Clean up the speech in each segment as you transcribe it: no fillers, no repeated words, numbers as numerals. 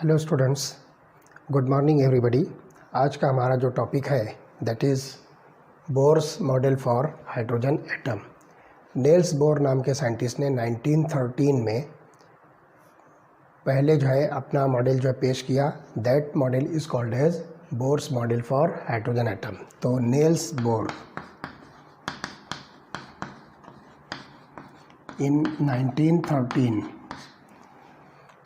Hello students, good morning everybody. आज का हमारा जो टॉपिक है that is bourse model for hydrogen atom. Nails bore नाम के साइंटिस्ट ने 1913 में पहले जो है अपना मॉडल जो है पेश किया। That model is called as Bohr's model for hydrogen atom. तो Niels Bohr in 1913.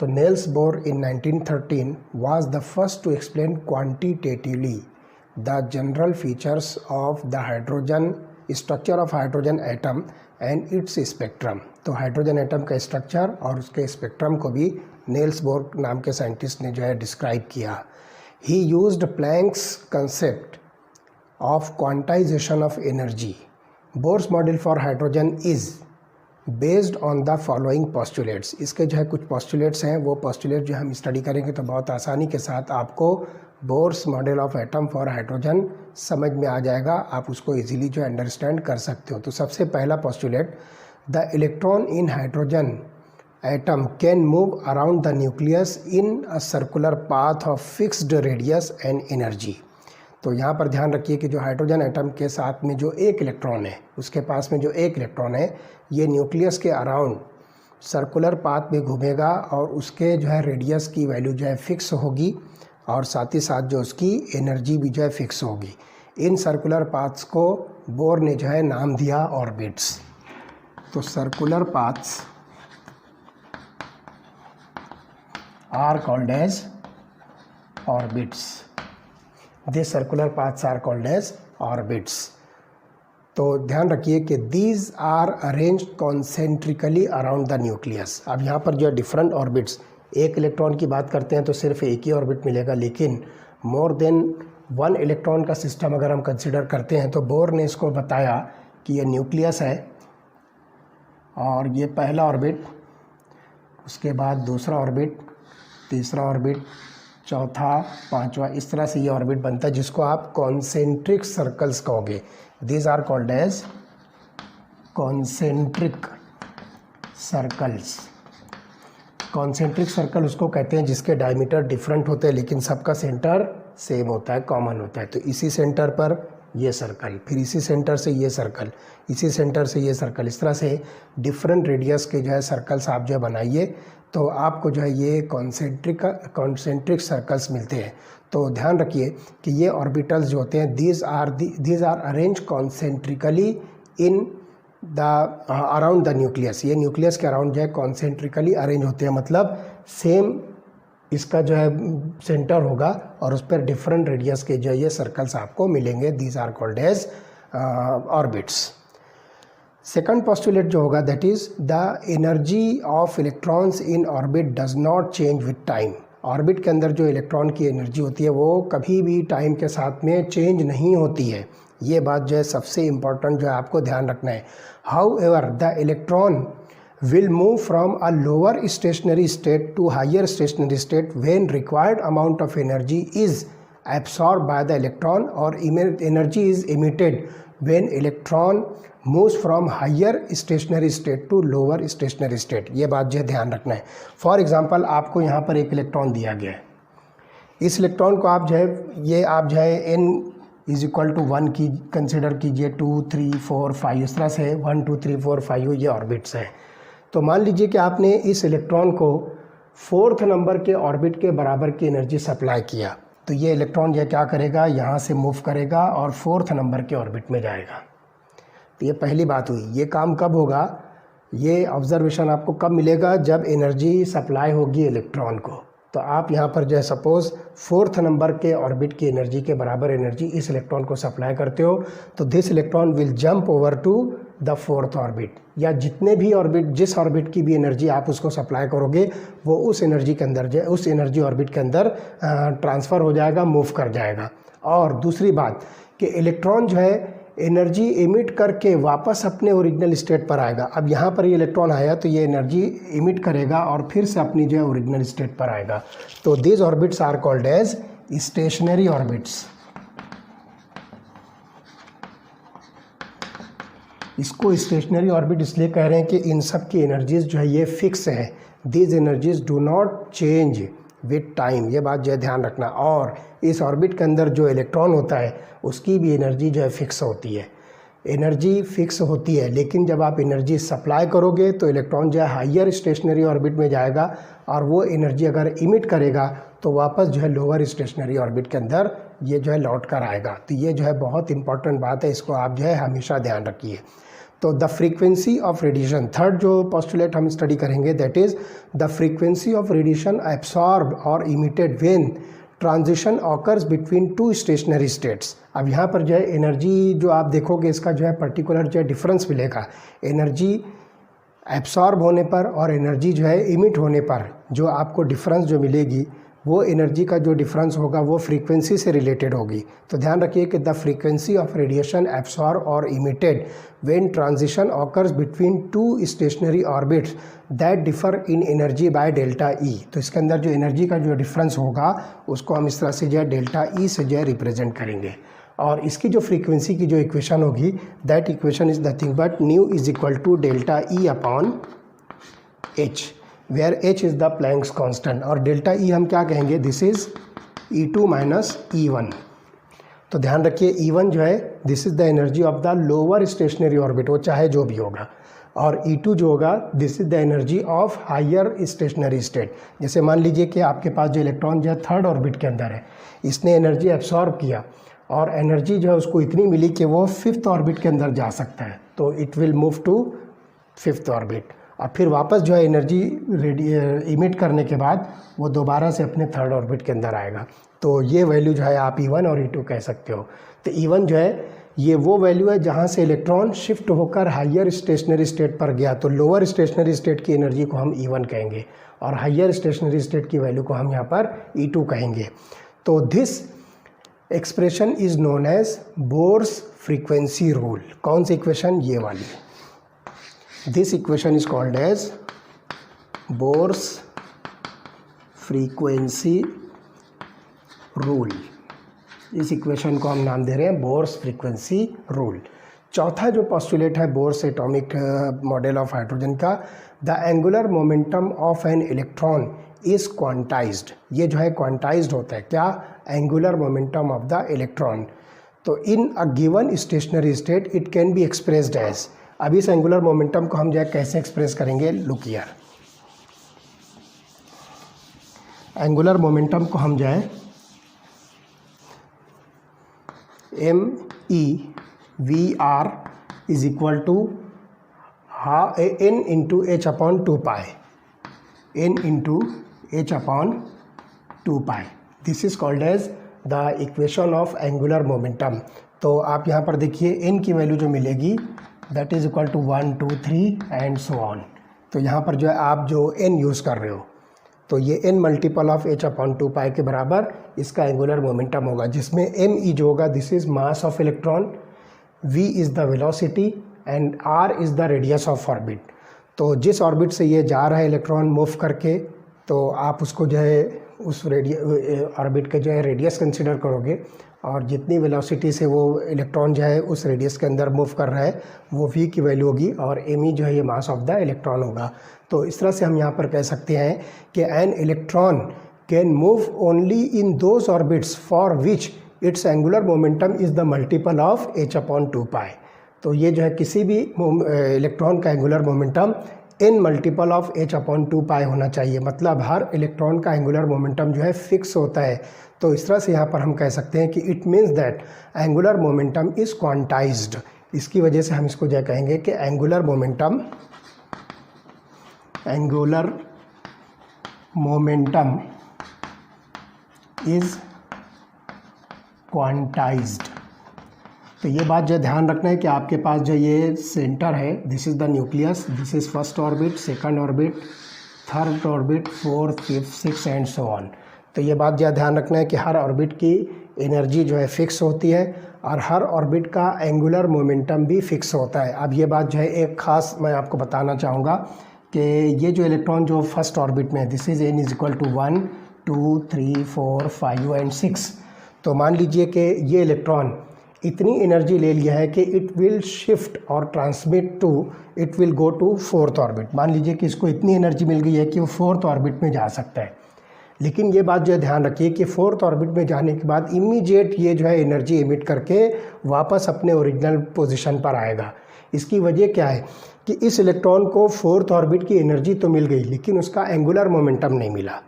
So Niels Bohr in 1913 was the first to explain quantitatively the general features of the hydrogen structure of hydrogen atom and its spectrum. तो hydrogen atom का structure और उसके spectrum को भी nails bore नाम के scientist ने जो है डिस्क्राइब किया। He used Planck's concept of quantization of energy. Bohr's model for hydrogen is based on the following postulates. इसके जो है कुछ पोस्टुलेट्स हैं, वो पोस्टुलेट जो हम स्टडी करेंगे तो बहुत आसानी के साथ आपको Bohr's model of atom for hydrogen समझ में आ जाएगा। आप उसको इजीली जो अंडरस्टैंड कर सकते हो। तो सबसे पहला postulate, the electron in hydrogen atom can move around the nucleus in a circular path of fixed radius and energy. तो यहाँ पर ध्यान रखिए कि जो हाइड्रोजन एटम के साथ में जो एक इलेक्ट्रॉन है, उसके पास में जो एक इलेक्ट्रॉन है, ये न्यूक्लियस के अराउंड सर्कुलर पाथ में घूमेगा और उसके जो है रेडियस की वैल्यू जो है फिक्स होगी और साथ ही साथ जो उसकी एनर्जी भी जो है फिक्स होगी। इन सर्कुलर पाथ्स को बोर ने जो है नाम दिया ऑर्बिट्स। तो circular paths are called as orbits. These circular paths are called as orbits. तो ध्यान रखिए कि these are arranged concentrically around the nucleus. अब यहाँ पर जो है डिफरेंट ऑर्बिट्स, एक इलेक्ट्रॉन की बात करते हैं तो सिर्फ एक ही ऑर्बिट मिलेगा, लेकिन मोर देन वन इलेक्ट्रॉन का सिस्टम अगर हम कंसिडर करते हैं तो बोर ने इसको बताया कि ये न्यूक्लियस है और ये पहला ऑर्बिट, उसके बाद दूसरा ऑर्बिट, तीसरा ऑर्बिट, चौथा, पांचवा, इस तरह से ये ऑर्बिट बनता है जिसको आप कॉन्सेंट्रिक सर्कल्स कहोगे। These are called as concentric circles. Concentric circle उसको कहते हैं जिसके डायमीटर डिफरेंट होते हैं लेकिन सबका सेंटर सेम होता है, कॉमन होता है। तो इसी सेंटर पर ये सर्कल, फिर इसी सेंटर से ये सर्कल, इसी सेंटर से ये सर्कल, इस तरह से डिफरेंट रेडियस के जो है सर्कल्स आप जो है बनाइए तो आपको जो है ये कॉन्सेंट्रिक सर्कल्स मिलते हैं। तो ध्यान रखिए कि ये ऑर्बिटल्स जो होते हैं these are arrange concentrically in the around the nucleus. ये न्यूक्लियस के अराउंड जो है कॉन्सेंट्रिकली अरेंज होते हैं, मतलब सेम इसका जो है सेंटर होगा और उस पर डिफरेंट रेडियस के जो ये सर्कल्स आपको मिलेंगे। These are called as orbits. Second postulate जो होगा that is the energy of electrons in orbit does not change with time. Orbit के अंदर जो इलेक्ट्रॉन की एनर्जी होती है वो कभी भी टाइम के साथ में चेंज नहीं होती है। ये बात जो है सबसे इम्पॉर्टेंट जो है आपको ध्यान रखना है। How ever the electron will move from a lower stationary state to higher stationary state when required amount of energy is absorbed by the electron or energy is emitted when electron moves from higher stationary state to lower stationary state। ये बात जो है ध्यान रखना है। For example आपको यहाँ पर एक इलेक्ट्रॉन दिया गया है, इस इलेक्ट्रॉन को आप जो है ये आप जो है n इज इक्वल टू 1 की कंसिडर कीजिए, 2 3 4 5 इस तरह से 1 2 3 4 5 ये ऑर्बिट्स हैं। तो मान लीजिए कि आपने इस इलेक्ट्रॉन को 4th नंबर के ऑर्बिट के बराबर की एनर्जी सप्लाई किया, तो ये इलेक्ट्रॉन जो क्या करेगा, यहाँ से मूव करेगा और 4th नंबर के ऑर्बिट में जाएगा। तो ये पहली बात हुई। ये काम कब होगा, ये ऑब्जर्वेशन आपको कब मिलेगा, जब एनर्जी सप्लाई होगी इलेक्ट्रॉन को। तो आप यहाँ पर जो है सपोज़ 4th नंबर के ऑर्बिट की एनर्जी के बराबर एनर्जी इस इलेक्ट्रॉन को सप्लाई करते हो तो this electron will jump over to the 4th orbit, या जितने भी ऑर्बिट, जिस ऑर्बिट की भी एनर्जी आप उसको सप्लाई करोगे वो उस एनर्जी के अंदर जो उस एनर्जी ऑर्बिट के अंदर ट्रांसफ़र हो जाएगा, मूव कर जाएगा। और दूसरी बात कि इलेक्ट्रॉन जो है एनर्जी इमिट करके वापस अपने ओरिजिनल स्टेट पर आएगा। अब यहाँ पर ये इलेक्ट्रॉन आया तो ये एनर्जी इमिट करेगा और फिर से अपनी जो है ओरिजिनल स्टेट पर आएगा। तो these orbits are called as stationary orbits. इसको स्टेशनरी ऑर्बिट इसलिए कह रहे हैं कि इन सब की एनर्जीज जो है ये फिक्स है। These energies do not change with time, ये बात जो है ध्यान रखना। और इस ऑर्बिट के अंदर जो इलेक्ट्रॉन होता है उसकी भी एनर्जी जो है फिक्स होती है, एनर्जी फिक्स होती है। लेकिन जब आप एनर्जी सप्लाई करोगे तो इलेक्ट्रॉन जो है हायर स्टेशनरी ऑर्बिट में जाएगा और वो एनर्जी अगर इमिट करेगा तो वापस जो है लोअर स्टेशनरी ऑर्बिट के अंदर ये जो है लौट कर आएगा। तो ये जो है बहुत इंपॉर्टेंट बात है, इसको आप जो है हमेशा ध्यान रखिए। तो the frequency of radiation, third जो पोस्टुलेट हम स्टडी करेंगे that is the frequency of radiation absorb और emitted when transition occurs between two stationary states. अब यहाँ पर जो है एनर्जी जो आप देखोगे इसका जो है पर्टिकुलर जो है डिफरेंस मिलेगा। एनर्जी एब्सॉर्ब होने पर और एनर्जी जो है इमिट होने पर जो आपको डिफरेंस जो मिलेगी वो एनर्जी का जो डिफरेंस होगा वो फ्रीक्वेंसी से रिलेटेड होगी। तो ध्यान रखिए कि the frequency of radiation absorb और emitted when transition occurs between two stationary orbits that differ in energy by delta E. तो इसके अंदर जो एनर्जी का जो डिफरेंस होगा उसको हम इस तरह से जो है डेल्टा ई से जो है रिप्रेजेंट करेंगे। और इसकी जो फ्रीक्वेंसी की जो इक्वेशन होगी that equation is nothing but nu is equal to delta E upon H, where H is the Planck's constant. और डेल्टा ई हम क्या कहेंगे, this is E2 minus E1। तो ध्यान रखिए E1 जो है this is the energy of the lower stationary orbit, वो चाहे जो भी होगा। और E2 जो होगा this is the energy of higher stationary state. जैसे मान लीजिए कि आपके पास जो इलेक्ट्रॉन जो है थर्ड ऑर्बिट के अंदर है, इसने एनर्जी एब्सॉर्ब किया और एनर्जी जो है उसको इतनी मिली कि वो फिफ्थ ऑर्बिट के अंदर जा सकता है, तो it will move to fifth orbit और फिर वापस जो है एनर्जी इमिट करने के बाद वो दोबारा से अपने थर्ड ऑर्बिट के अंदर आएगा। तो ये वैल्यू जो है आप E1 और E2 कह सकते हो। तो E1 जो है ये वो वैल्यू है जहाँ से इलेक्ट्रॉन शिफ्ट होकर हायर स्टेशनरी स्टेट पर गया, तो लोअर स्टेशनरी स्टेट की एनर्जी को हम E1 कहेंगे और हायर स्टेशनरी स्टेट की वैल्यू को हम यहाँ पर E2 कहेंगे। तो this expression is known as Bohr's frequency rule. कौन सी इक्वेशन, ये वाली। This equation is called as Bohr's frequency rule. इस इक्वेशन को हम नाम दे रहे हैं बोर्स फ्रीक्वेंसी रूल। चौथा जो पोस्टुलेट है Bohr's atomic model of hydrogen का, the angular momentum of an electron is quantised. ये जो है क्वांटाइज्ड होता है, क्या, angular momentum of the electron. तो in a given stationary state it can be expressed as. अब इस एंगुलर मोमेंटम को हम जो है कैसे एक्सप्रेस करेंगे, लुक हियर। एंगुलर मोमेंटम को हम जो है MEVR is equal to n into h upon 2π, n into h upon 2π। This is called as the equation of angular momentum. तो आप यहाँ पर देखिए n की वैल्यू जो मिलेगी that is equal to 1 2 3 and so on. तो यहाँ पर जो है आप जो n यूज़ कर रहे हो तो ये n multiple of h upon 2π के बराबर इसका एंगुलर मोमेंटम होगा, जिसमें m जो होगा this is mass of electron, v is the velocity and r is the radius of orbit. तो जिस ऑर्बिट से ये जा रहा है इलेक्ट्रॉन मूव करके, तो आप उसको जो है उस ऑर्बिट के जो है रेडियस कंसिडर करोगे और जितनी वेलोसिटी से वो इलेक्ट्रॉन जो है उस रेडियस के अंदर मूव कर रहा है वो v की वैल्यू होगी और m जो है ये मास ऑफ द इलेक्ट्रॉन होगा। तो इस तरह से हम यहाँ पर कह सकते हैं कि an electron can move only in those orbits for which its angular momentum is the multiple of h upon 2π। तो ये जो है किसी भी इलेक्ट्रॉन का angular momentum n multiple of h upon 2π होना चाहिए, मतलब हर इलेक्ट्रॉन का एंगुलर मोमेंटम जो है फिक्स होता है। तो इस तरह से यहाँ पर हम कह सकते हैं कि it means that angular momentum is quantized. इसकी वजह से हम इसको जो कहेंगे कि एंगुलर मोमेंटम इज़ क्वांटाइज्ड। तो ये बात जो ध्यान रखना है कि आपके पास जो ये सेंटर है this is the nucleus, this is first orbit, second orbit, third orbit, fourth, fifth, six and so on. तो ये बात जो ध्यान रखना है कि हर ऑर्बिट की एनर्जी जो है फिक्स होती है और हर ऑर्बिट का एंगुलर मोमेंटम भी फिक्स होता है। अब ये बात जो है एक ख़ास मैं आपको बताना चाहूँगा कि ये जो इलेक्ट्रॉन जो फर्स्ट ऑर्बिट में है this is n is equal to 1 2 3 4 5 and 6। तो मान लीजिए कि ये इलेक्ट्रॉन इतनी एनर्जी ले लिया है कि इट विल शिफ्ट और transmit to, it will go to fourth orbit. मान लीजिए कि इसको इतनी एनर्जी मिल गई है कि वो फोर्थ ऑर्बिट में जा सकता है। लेकिन ये बात जो है ध्यान रखिए कि फोर्थ ऑर्बिट में जाने के बाद इमीडिएट ये जो है एनर्जी इमिट करके वापस अपने ओरिजिनल पोजीशन पर आएगा। इसकी वजह क्या है कि इस इलेक्ट्रॉन को फोर्थ ऑर्बिट की एनर्जी तो मिल गई, लेकिन उसका एंगुलर मोमेंटम नहीं मिला।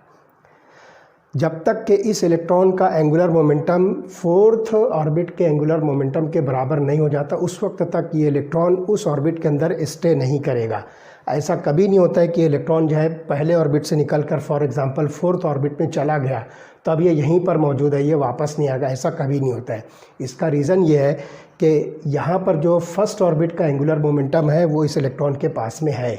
जब तक कि इस इलेक्ट्रॉन का एंगुलर मोमेंटम फोर्थ ऑर्बिट के एंगुलर मोमेंटम के बराबर नहीं हो जाता, उस वक्त तक ये इलेक्ट्रॉन उस ऑर्बिट के अंदर स्टे नहीं करेगा। ऐसा कभी नहीं होता है कि इलेक्ट्रॉन जो है पहले ऑर्बिट से निकलकर फॉर एग्जांपल फोर्थ ऑर्बिट में चला गया तो अब ये यहीं पर मौजूद है, ये वापस नहीं आएगा, ऐसा कभी नहीं होता है। इसका रीज़न ये है कि यहाँ पर जो फर्स्ट ऑर्बिट का एंगुलर मोमेंटम है वो इस इलेक्ट्रॉन के पास में है,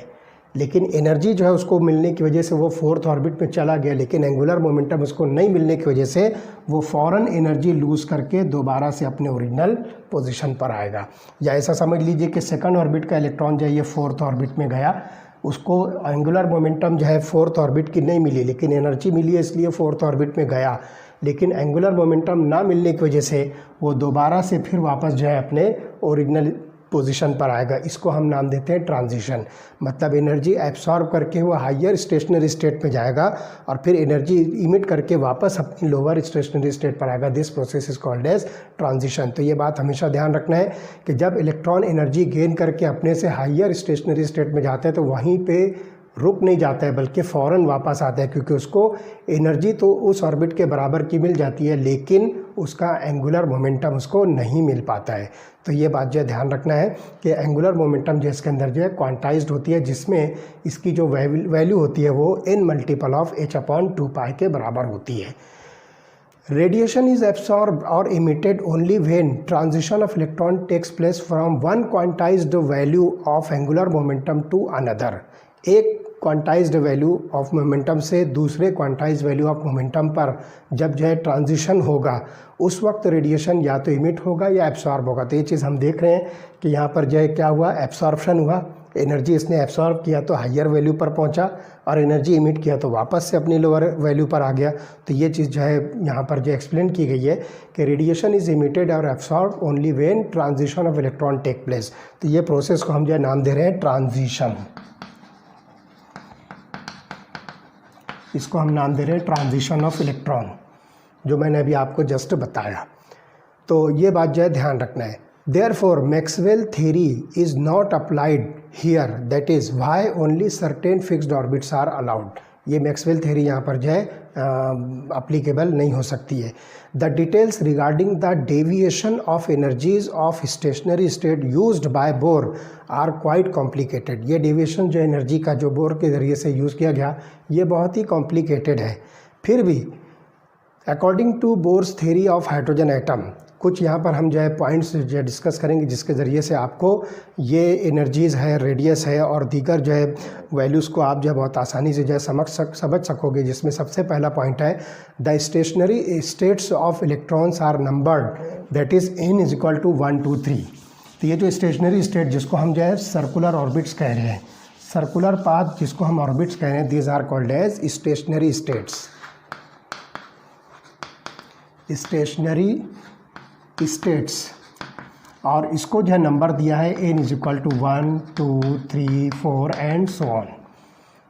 लेकिन एनर्जी जो है उसको मिलने की वजह से वो फोर्थ ऑर्बिट में चला गया, लेकिन एंगुलर मोमेंटम उसको नहीं मिलने की वजह से वो फ़ौरन एनर्जी लूज़ करके दोबारा से अपने ओरिजिनल पोजीशन पर आएगा। या ऐसा समझ लीजिए कि सेकंड ऑर्बिट का इलेक्ट्रॉन जो है ये फोर्थ ऑर्बिट में गया, उसको एंगुलर मोमेंटम जो है फोर्थ ऑर्बिट की नहीं मिली, लेकिन एनर्जी मिली है इसलिए फोर्थ ऑर्बिट में गया, लेकिन एंगुलर मोमेंटम ना मिलने की वजह से वो दोबारा से फिर वापस जो है अपने ओरिजिनल पोजीशन पर आएगा। इसको हम नाम देते हैं ट्रांजिशन। मतलब एनर्जी एब्सॉर्ब करके वो हायर स्टेशनरी स्टेट में जाएगा और फिर एनर्जी इमिट करके वापस अपनी लोअर स्टेशनरी स्टेट पर आएगा। This process is called as transition. तो ये बात हमेशा ध्यान रखना है कि जब इलेक्ट्रॉन एनर्जी गेन करके अपने से हायर स्टेशनरी स्टेट में जाता है तो वहीं पर रुक नहीं जाता है, बल्कि फ़ौरन वापस आता है, क्योंकि उसको एनर्जी तो उस ऑर्बिट के बराबर की मिल जाती है, लेकिन उसका एंगुलर मोमेंटम उसको नहीं मिल पाता है। तो ये बात जो है ध्यान रखना है कि एंगुलर मोमेंटम जो इसके अंदर जो है क्वांटाइज्ड होती है, जिसमें इसकी जो वैल्यू होती है वो n मल्टीपल ऑफ h/2π के बराबर होती है। Radiation is absorbed or emitted only when transition of electron takes place from one quantized value of angular momentum to another। एक क्वांटाइज्ड वैल्यू ऑफ मोमेंटम से दूसरे क्वांटाइज्ड वैल्यू ऑफ मोमेंटम पर जब जो है ट्रांजिशन होगा उस वक्त रेडिएशन या तो इमिट होगा या एब्सॉर्ब होगा। तो ये चीज़ हम देख रहे हैं कि यहाँ पर जो है क्या हुआ, एब्सॉर्प्शन हुआ, एनर्जी इसने एब्सॉर्ब किया तो हायर वैल्यू पर पहुँचा और एनर्जी इमिट किया तो वापस से अपनी लोअर वैल्यू पर आ गया। तो ये चीज़ जो है यहाँ पर जो एक्सप्लेन की गई है कि रेडिएशन इज इमिटेड और absorb only when transition of electron take place. तो ये प्रोसेस को हम जो है नाम दे रहे हैं ट्रांजिशन। इसको हम नाम दे रहे हैं ट्रांजिशन ऑफ इलेक्ट्रॉन, जो मैंने अभी आपको जस्ट बताया। तो ये बात जो है ध्यान रखना है। Therefore Maxwell theory is not applied here, that is why only certain fixed orbits are allowed. ये मैक्सवेल थ्योरी यहाँ पर जो है अप्लीकेबल नहीं हो सकती है। The details regarding the deviation of energies of stationary state used by Bohr are quite complicated. ये डेविएशन जो एनर्जी का जो बोर के ज़रिए से यूज़ किया गया ये बहुत ही कॉम्प्लिकेटेड है। फिर भी according to Bohr's theory of hydrogen atom, कुछ यहाँ पर हम जो है पॉइंट्स जो है डिस्कस करेंगे जिसके ज़रिए से आपको ये एनर्जीज़ है, रेडियस है और दीगर जो है वैल्यूज़ को आप जो है बहुत आसानी से जो है समझ सकोगे। जिसमें सबसे पहला पॉइंट है the stationary states of electrons are numbered, that is n = 1 2 3। तो ये जो स्टेशनरी स्टेट जिसको हम जो है सर्कुलर ऑर्बिट्स कह रहे हैं, सर्कुलर पाथ जिसको हम ऑर्बिट्स कह रहे हैं, these are called as stationary states. Stationary states, और इसको जो है नंबर दिया है n = 1 2 3 4 एंड सो ऑन।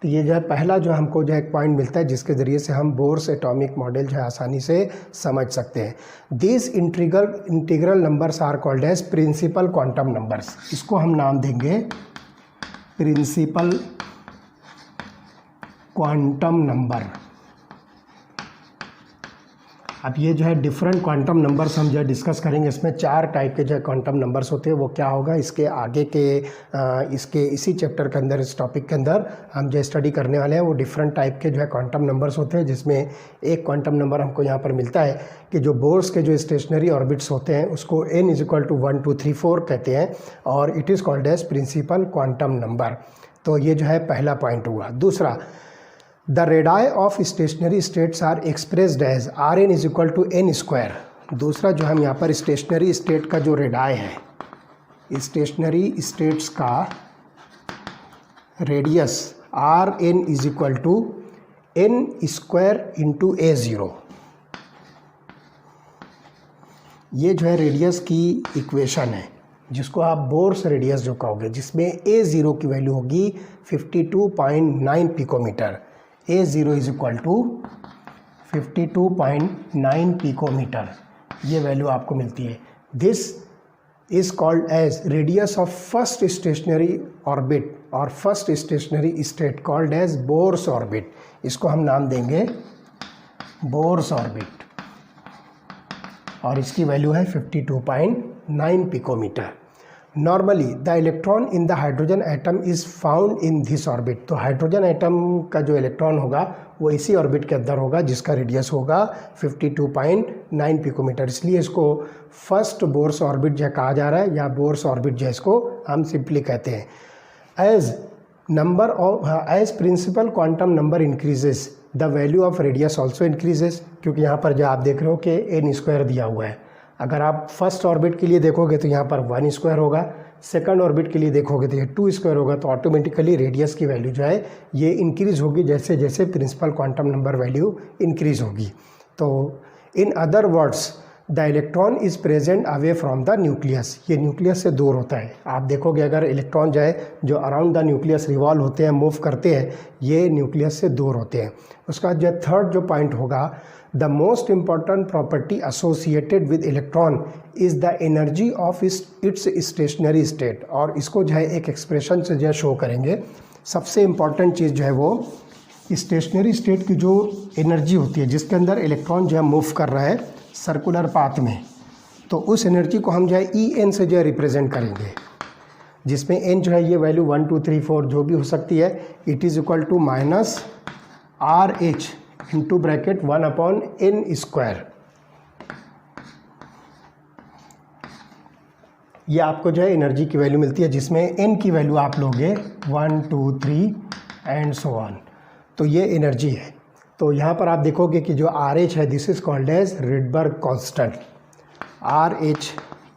तो ये जो है पहला जो हमको जो है एक पॉइंट मिलता है जिसके ज़रिए से हम बोर्स एटॉमिक मॉडल जो है आसानी से समझ सकते हैं। This integral numbers are called as principal quantum numbers. इसको हम नाम देंगे प्रिंसिपल क्वांटम नंबर। अब ये जो है डिफरेंट क्वांटम नंबर्स हम जो है डिस्कस करेंगे। इसमें 4 टाइप के जो है क्वांटम नंबर्स होते हैं। वो क्या होगा इसके आगे के इसी चैप्टर के अंदर, इस टॉपिक के अंदर हम जो स्टडी करने वाले हैं वो डिफरेंट टाइप के जो है क्वांटम नंबर्स होते हैं। जिसमें एक क्वांटम नंबर हमको यहाँ पर मिलता है कि जो बोर्स के जो स्टेशनरी ऑर्बिट्स होते हैं उसको n = 1 2 3 4 कहते हैं और it is called as principal quantum number. तो ये जो है पहला पॉइंट हुआ। दूसरा, the radii of stationary states are expressed as Rn = n²। दूसरा जो हम यहाँ पर स्टेशनरी स्टेट का जो रेडाई है, स्टेशनरी स्टेट्स का रेडियस Rn = n² × a0। ये जो है रेडियस की इक्वेशन है जिसको आप बोर्स रेडियस जो कहोगे, जिसमें a0 की वैल्यू होगी 52.9 पिकोमीटर। a0 = 52.9 पिकोमीटर, ये वैल्यू आपको मिलती है। This is called as radius of first stationary orbit और first stationary state called as Bohr's orbit. इसको हम नाम देंगे बोर्स ऑर्बिट और इसकी वैल्यू है 52.9 picometre. Normally the electron in the hydrogen atom is found in this orbit. तो hydrogen atom का जो इलेक्ट्रॉन होगा वो इसी ऑर्बिट के अंदर होगा जिसका रेडियस होगा 52.9 पिकोमीटर। इसलिए इसको फर्स्ट बोर्स ऑर्बिट जो कहा जा रहा है या बोर्स ऑर्बिट जो इसको हम सिंपली कहते हैं। As principal quantum number increases the value of radius also increases, क्योंकि यहाँ पर जो आप देख रहे हो कि n² दिया हुआ है। अगर आप फर्स्ट ऑर्बिट के लिए देखोगे तो यहाँ पर 1² होगा, सेकंड ऑर्बिट के लिए देखोगे तो ये 2² होगा। तो ऑटोमेटिकली रेडियस की वैल्यू जो है ये इंक्रीज़ होगी जैसे जैसे principal quantum number value increase होगी। तो in other words the electron is present away from the nucleus, ये न्यूक्लियस से दूर होता है। आप देखोगे अगर इलेक्ट्रॉन जो है जो अराउंड द न्यूक्लियस रिवॉल्व होते हैं, मूव करते हैं, ये न्यूक्लियस से दूर होते हैं। उसका जो थर्ड जो पॉइंट होगा, the most important property associated with electron is the energy of its stationery state. और इसको जो है एक एक्सप्रेशन से जो है शो करेंगे। सबसे इम्पॉर्टेंट चीज़ जो है वो स्टेशनरी स्टेट की जो एनर्जी होती है जिसके अंदर इलेक्ट्रॉन जो है मूव कर रहा है सर्कुलर पाथ में, तो उस एनर्जी को हम जो है En से जो है रिप्रेजेंट करेंगे, जिसमें n जो है ये वैल्यू 1 2 3 4 जो भी हो सकती है। It is equal to -RH into bracket 1/n²। ये आपको जो है एनर्जी की वैल्यू मिलती है जिसमें n की वैल्यू आप लोगे 1 2 3 एंड सो ऑन। तो ये एनर्जी है। तो यहाँ पर आप देखोगे कि जो RH है this is called as Rydberg constant. RH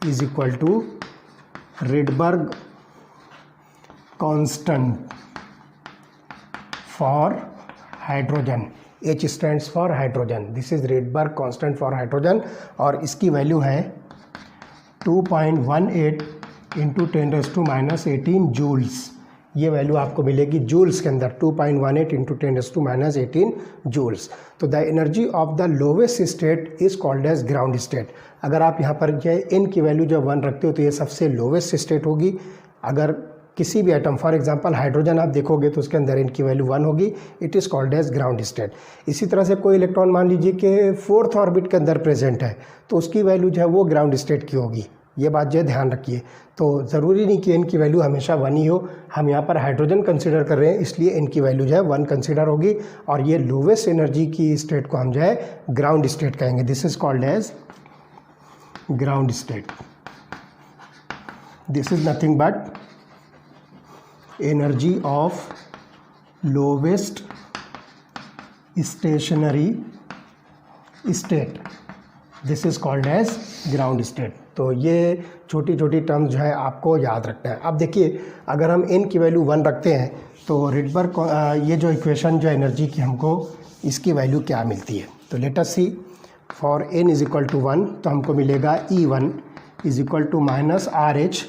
is equal to Rydberg constant for hydrogen. H stands for hydrogen, this is Rydberg constant for hydrogen और इसकी वैल्यू है 2.18 इंटू 10⁻⁻18 जूल्स। ये वैल्यू आपको मिलेगी जूल्स के अंदर, 2.18 इंटू 10⁻⁻18 जूल्स। तो the energy of the lowest state is called as ground state. अगर आप यहाँ पर जो है n की वैल्यू जब 1 रखते हो तो ये सबसे लोवेस्ट स्टेट होगी। अगर किसी भी एटम फॉर एग्जांपल हाइड्रोजन आप देखोगे तो उसके अंदर n की वैल्यू 1 होगी, it is called as ground state. इसी तरह से कोई इलेक्ट्रॉन मान लीजिए कि फोर्थ ऑर्बिट के अंदर प्रेजेंट है तो उसकी वैल्यू जो है वो ग्राउंड स्टेट की होगी। ये बात जो है ध्यान रखिए। तो ज़रूरी नहीं कि n की वैल्यू हमेशा 1 ही हो। हम यहाँ पर हाइड्रोजन कंसिडर कर रहे हैं इसलिए n की वैल्यू जो है 1 कंसिडर होगी और ये लोवेस्ट एनर्जी की स्टेट को हम जो है ग्राउंड स्टेट कहेंगे। This is called as ground state. This is nothing but energy of lowest stationary state, this is called as ground state. तो ये छोटी छोटी टर्म्स जो है आपको याद रखना है। अब देखिए अगर हम n की वैल्यू 1 रखते हैं तो रिडबर्ग ये जो इक्वेशन जो एनर्जी की हमको इसकी वैल्यू क्या मिलती है। तो let us see for n is equal to 1 तो हमको मिलेगा E1 is equal to -RH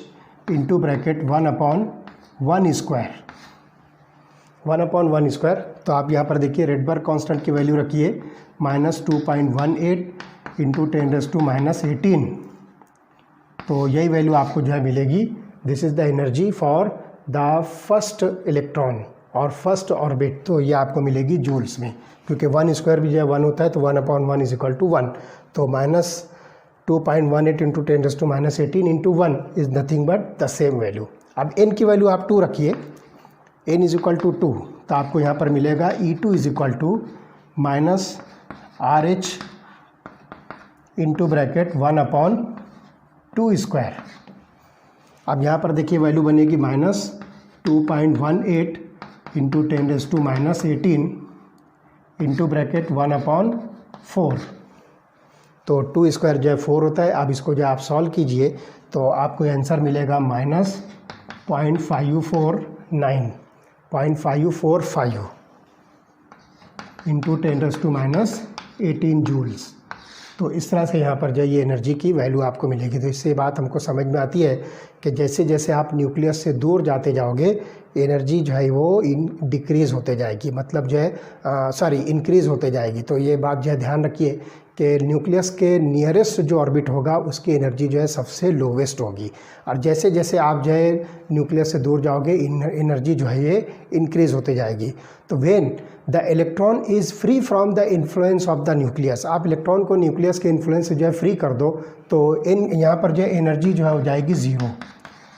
into bracket 1/1²। तो आप यहाँ पर देखिए रिडबर्ग कांस्टेंट की वैल्यू रखिए -2.18 इंटू 10⁻⁻18। तो यही वैल्यू आपको जो है मिलेगी। This is the energy for the first electron और फर्स्ट ऑर्बिट। तो ये आपको मिलेगी जूल्स में, क्योंकि 1² भी जो है 1 होता है तो 1/1 इज इक्वल टू 1। तो -2.18 into 10⁻⁻18 into 1 is nothing but the same value. अब n की वैल्यू आप 2 रखिए, n इज इक्वल टू 2, तो आपको यहाँ पर मिलेगा E2 is equal to -RH into bracket 1/2²। अब यहाँ पर देखिए वैल्यू बनेगी -2.18 इंटू 10⁻⁻18 इंटू ब्रैकेट 1/4। तो 2² जो है 4 होता है। अब इसको जो आप सॉल्व कीजिए तो आपको आंसर मिलेगा -0.545 इंटू 10⁻18 जूल्स। तो इस तरह से यहाँ पर जो ये एनर्जी की वैल्यू आपको मिलेगी। तो इससे बात हमको समझ में आती है कि जैसे जैसे आप न्यूक्लियस से दूर जाते जाओगे एनर्जी जो है वो डिक्रीज़ होते जाएगी, मतलब जो है इंक्रीज़ होते जाएगी। तो ये बात जो है ध्यान रखिए कि न्यूक्लियस के नियरेस्ट जो ऑर्बिट होगा उसकी एनर्जी जो है सबसे लोवेस्ट होगी, और जैसे जैसे आप जो है न्यूक्लियस से दूर जाओगे एनर्जी जो है ये इंक्रीज़ होते जाएगी। तो when the electron is free from the influence of the nucleus, आप इलेक्ट्रॉन को न्यूक्लियस के इन्फ्लुएंस से जो है फ्री कर दो तो यहाँ पर जो है एनर्जी जो है हो जाएगी zero,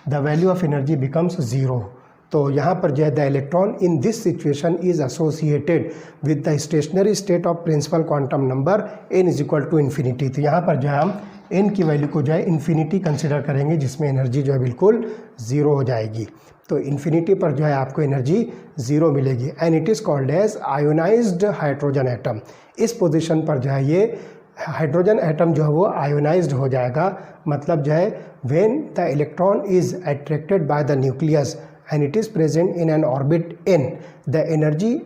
the value of energy becomes zero. तो यहाँ पर जो है the electron in this situation is associated with the stationary state of principal quantum number n is equal to infinity. तो यहाँ पर जो है हम n की वैल्यू को जो है इन्फिनिटी कंसिडर करेंगे, जिसमें एनर्जी जो है बिल्कुल ज़ीरो हो जाएगी। तो इन्फिनिटी पर जो है आपको एनर्जी ज़ीरो मिलेगी and it is called as ionized hydrogen atom. इस पोजीशन पर जो है ये हाइड्रोजन एटम जो है वो आयोनाइज्ड हो जाएगा, मतलब जो है when the electron is attracted by the nucleus and it is present in an orbit n, the energy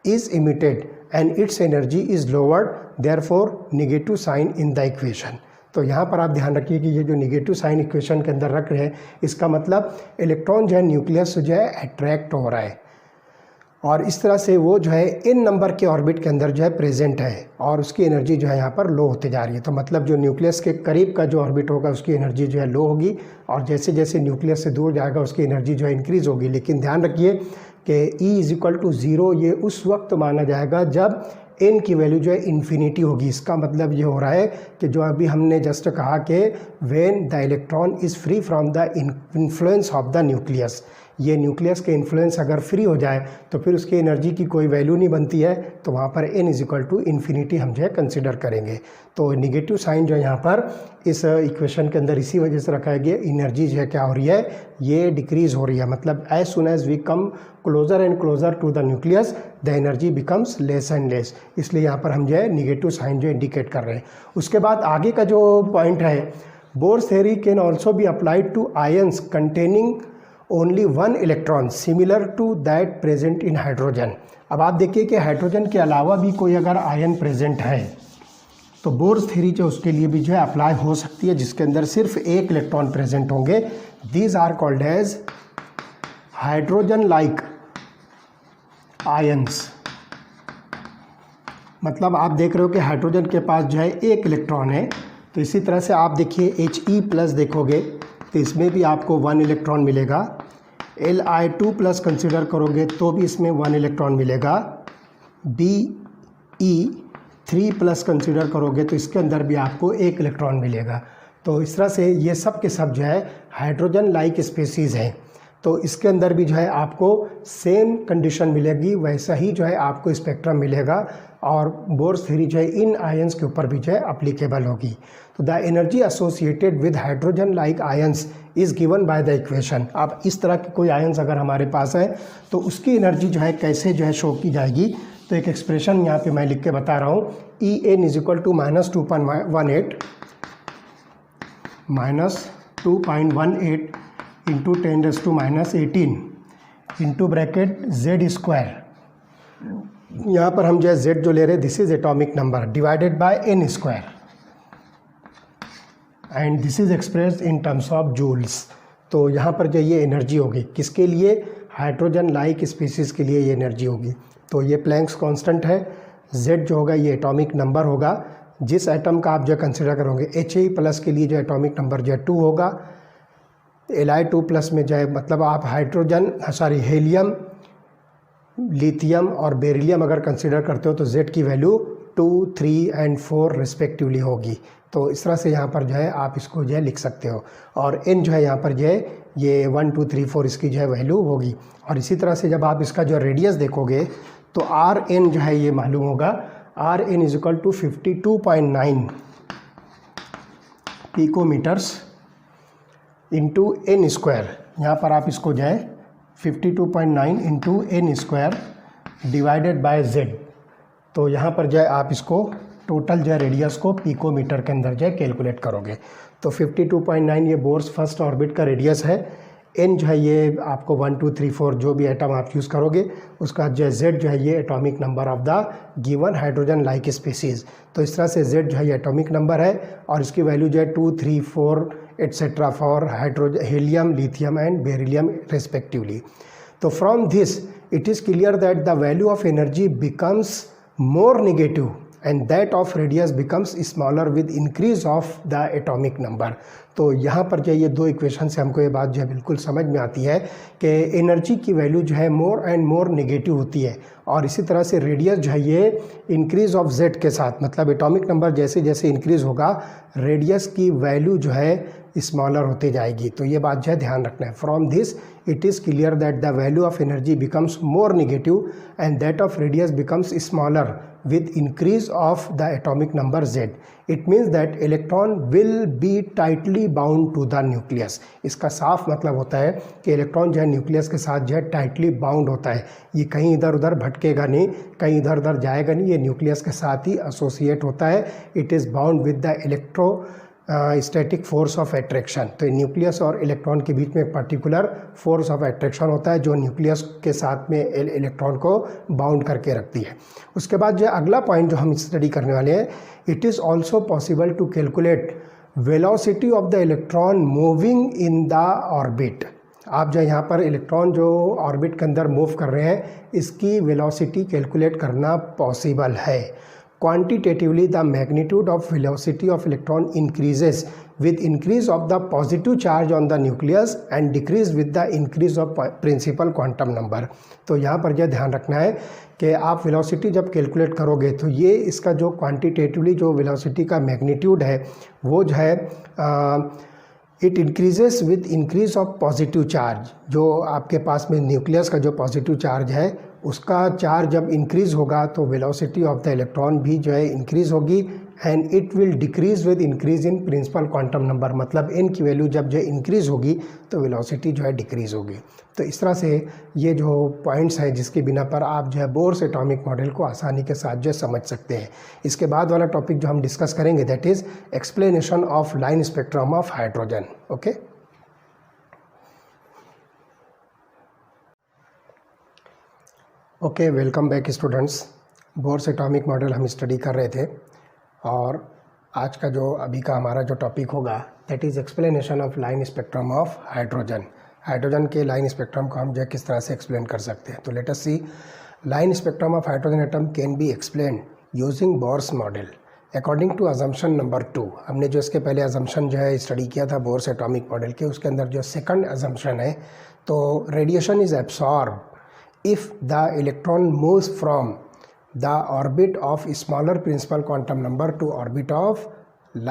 is emitted and its energy is lowered, therefore negative sign in the equation। तो यहाँ पर आप ध्यान रखिए कि ये जो negative sign equation के अंदर रख रहे हैं, इसका मतलब इलेक्ट्रॉन जो है न्यूक्लियस से जो है अट्रैक्ट हो रहा है और इस तरह से वो जो है इन नंबर के ऑर्बिट के अंदर जो है प्रेजेंट है और उसकी एनर्जी जो है यहाँ पर लो होते जा रही है। तो मतलब जो न्यूक्लियस के करीब का जो ऑर्बिट होगा उसकी एनर्जी जो है लो होगी और जैसे जैसे न्यूक्लियस से दूर जाएगा उसकी एनर्जी जो है इंक्रीज़ होगी। लेकिन ध्यान रखिए कि E is equal to zero ये उस वक्त माना जाएगा जब n की वैल्यू जो है इन्फिनिटी होगी। इसका मतलब ये हो रहा है कि जो अभी हमने जस्ट कहा कि when the electron is free from the influence of the nucleus, ये न्यूक्लियस के इन्फ्लुएंस अगर फ्री हो जाए तो फिर उसकी एनर्जी की कोई वैल्यू नहीं बनती है, तो वहाँ पर n is equal to infinity हम जो है कंसिडर करेंगे। तो निगेटिव साइन जो है यहाँ पर इस इक्वेशन के अंदर इसी वजह से रखा गया, एनर्जी जो है क्या हो रही है, ये डिक्रीज़ हो रही है। मतलब as soon as we come closer and closer to the nucleus the energy becomes less and less, इसलिए यहाँ पर हम जो है निगेटिव साइन जो इंडिकेट कर रहे हैं। उसके बाद आगे का जो पॉइंट है, Bohr's theory can also be applied to ions containing only one electron similar to that present in hydrogen. अब आप देखिए कि हाइड्रोजन के अलावा भी कोई अगर आयन प्रेजेंट है तो बोर्स थ्योरी जो उसके लिए भी जो है अप्लाई हो सकती है, जिसके अंदर सिर्फ एक इलेक्ट्रॉन प्रेजेंट होंगे। These are called as hydrogen like ions. मतलब आप देख रहे हो कि हाइड्रोजन के पास जो है एक इलेक्ट्रॉन है, तो इसी तरह से आप देखिए He+ देखोगे तो इसमें भी आपको 1 इलेक्ट्रॉन मिलेगा। Li2+ कंसिडर करोगे तो भी इसमें 1 इलेक्ट्रॉन मिलेगा। Be3+ कंसिडर करोगे तो इसके अंदर भी आपको 1 इलेक्ट्रॉन मिलेगा। तो इस तरह से ये सब के सब जो है हाइड्रोजन लाइक स्पेसीज़ हैं, तो इसके अंदर भी जो है आपको सेम कंडीशन मिलेगी, वैसा ही जो है आपको स्पेक्ट्रम मिलेगा और बोर्स थ्योरी जो है इन आयंस के ऊपर भी जो है अप्लीकेबल होगी। तो the energy associated with hydrogen like ions is given by the equation. अब इस तरह के कोई आयंस अगर हमारे पास है तो उसकी एनर्जी जो है कैसे जो है शो की जाएगी, तो एक एक्सप्रेशन यहाँ पे मैं लिख के बता रहा हूँ। En is equal to -2.18 into 10⁻18 into bracket Z²। यहाँ पर हम जो है Z जो ले रहे हैं this is atomic number divided by n² and this is expressed in terms of joules. तो यहाँ पर जो ये एनर्जी होगी किसके लिए, हाइड्रोजन लाइक स्पीसीज़ के लिए ये एनर्जी होगी। तो ये प्लैंक्स कांस्टेंट है, Z जो होगा ये एटॉमिक नंबर होगा जिस एटम का आप जो कंसिडर करोगे। He+ के लिए जो एटॉमिक नंबर जो है 2 होगा। Li2+ में जो है मतलब आप हेलियम, लिथियम और बेरिलियम अगर कंसिडर करते हो तो Z की वैल्यू 2, 3 एंड 4 रिस्पेक्टिवली होगी। तो इस तरह से यहाँ पर जो है आप इसको जो है लिख सकते हो और n जो है यहाँ पर जो है ये 1, 2, 3, 4 इसकी जो है वैल्यू होगी। और इसी तरह से जब आप इसका जो रेडियस देखोगे तो Rn जो है ये मालूम होगा, Rn is equal to 52.9 picometres into n²। यहाँ पर आप इसको जो है 52.9 into n² divided by Z। तो यहाँ पर जो है आप इसको टोटल जो है रेडियस को पिकोमीटर के अंदर जो है कैलकुलेट करोगे। तो 52.9 ये बोर्स फर्स्ट ऑर्बिट का रेडियस है। n जो है ये आपको 1, 2, 3, 4 जो भी एटम आप यूज़ करोगे उसका जो है Z जो है ये atomic number of the given hydrogen like species. तो इस तरह से Z जो है ये एटॉमिक नंबर है और इसकी वैल्यू जो है 2, 3, 4 etcetera for helium, lithium and beryllium respectively. तो from this it is clear that the value of energy becomes more negative and that of radius becomes smaller with increase of the atomic number। तो यहाँ पर जो ये दो equation से हमको ये बात जो है बिल्कुल समझ में आती है कि एनर्जी की वैल्यू जो है मोर एंड मोर नेगेटिव होती है, और इसी तरह से रेडियस जो है ये इंक्रीज ऑफ जेड के साथ, मतलब एटॉमिक नंबर जैसे जैसे इंक्रीज होगा रेडियस की वैल्यू जो है स्मॉलर होते जाएगी। तो ये बात जो है ध्यान रखना है। From this it is clear that the value of energy becomes more negative and that of radius becomes smaller with increase of the atomic number z। It means that electron will be tightly bound to the nucleus। इसका साफ मतलब होता है कि electron जो है nucleus के साथ जो है टाइटली बाउंड होता है, ये कहीं इधर उधर भटकेगा नहीं, कहीं इधर उधर जाएगा नहीं, ये न्यूक्लियस के साथ ही एसोसिएट होता है। It is bound with the electro static force of attraction. तो न्यूक्लियस और इलेक्ट्रॉन के बीच में एक पर्टिकुलर फोर्स ऑफ एट्रैक्शन होता है जो न्यूक्लियस के साथ में इलेक्ट्रॉन को बाउंड करके रखती है। उसके बाद जो अगला पॉइंट जो हम स्टडी करने वाले हैं, it is also possible to calculate velocity of the electron moving in the orbit. आप जो यहाँ पर इलेक्ट्रॉन जो ऑर्बिट के अंदर मूव कर रहे हैं इसकी वेलोसिटी कैलकुलेट करना पॉसिबल है। Quantitatively, the magnitude of velocity of electron increases with increase of the positive charge on the nucleus and decrease with the increase of principal quantum number। तो यहाँ पर यह ध्यान रखना है कि आप वेलोसिटी जब कैलकुलेट करोगे तो ये इसका जो क्वांटिटेटिवली जो वेलोसिटी का मैग्नीट्यूड है वो जो है it increases with increase of positive charge. जो आपके पास में न्यूक्लियस का जो पॉजिटिव चार्ज है उसका चार्ज जब इंक्रीज़ होगा तो वेलोसिटी ऑफ द इलेक्ट्रॉन भी जो है इंक्रीज़ होगी and it will decrease with increase in principle quantum number. मतलब एन की वैल्यू जब जो इंक्रीज़ होगी तो वेलोसिटी जो है डिक्रीज़ होगी। तो इस तरह से ये जो पॉइंट्स हैं जिसके बिना पर आप जो है बोर्स एटॉमिक मॉडल को आसानी के साथ जो समझ सकते हैं। इसके बाद वाला टॉपिक जो हम डिस्कस करेंगे that is explanation of line spectrum of hydrogen. Okay, okay, welcome back students. Bourse atomic model हम स्टडी कर रहे थे और आज का जो अभी का हमारा जो टॉपिक होगा that is explanation of line spectrum of hydrogen. Hydrogen के लाइन स्पेक्ट्रम को हम जो किस तरह से एक्सप्लेन कर सकते हैं। तो let us see, line spectrum of hydrogen atom can be explain using Bohr's model according to assumption number 2। हमने जो इसके पहले अजम्पशन जो है स्टडी किया था बोर्स एटॉमिक मॉडल के, उसके अंदर जो सेकंड अजम्पशन है तो radiation is absorb if the electron moves from the orbit of smaller principal quantum number to orbit of